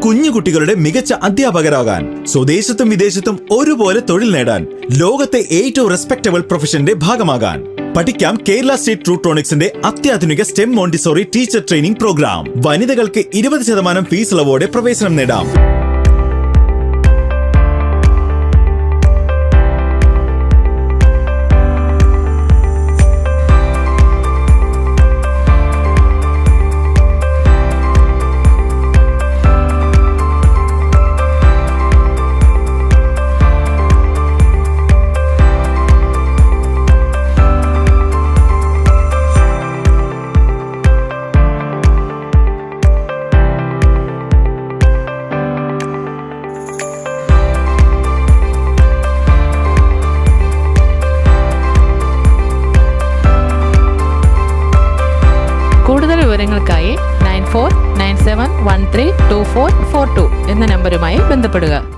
കുഞ്ഞുകുട്ടികളുടെ മികച്ച അധ്യാപകരാകാൻ, സ്വദേശത്തും വിദേശത്തും ഒരുപോലെ തൊഴിൽ നേടാൻ, ലോകത്തെ ഏറ്റവും റെസ്പെക്ടബിൾ പ്രൊഫഷന്റെ ഭാഗമാകാൻ. പഠിക്കാം കേരള സ്റ്റേറ്റ് ട്രൂട്രോണിക്സിന്റെ അത്യാധുനിക STEM Montessori teacher training programme. വനിതകൾക്ക് 20% ഫീസ് ഇളവോടെ പ്രവേശനം നേടാം. കൂടുതൽ വിവരങ്ങൾക്കായി 9497132442 എന്ന നമ്പറുമായി ബന്ധപ്പെടുക.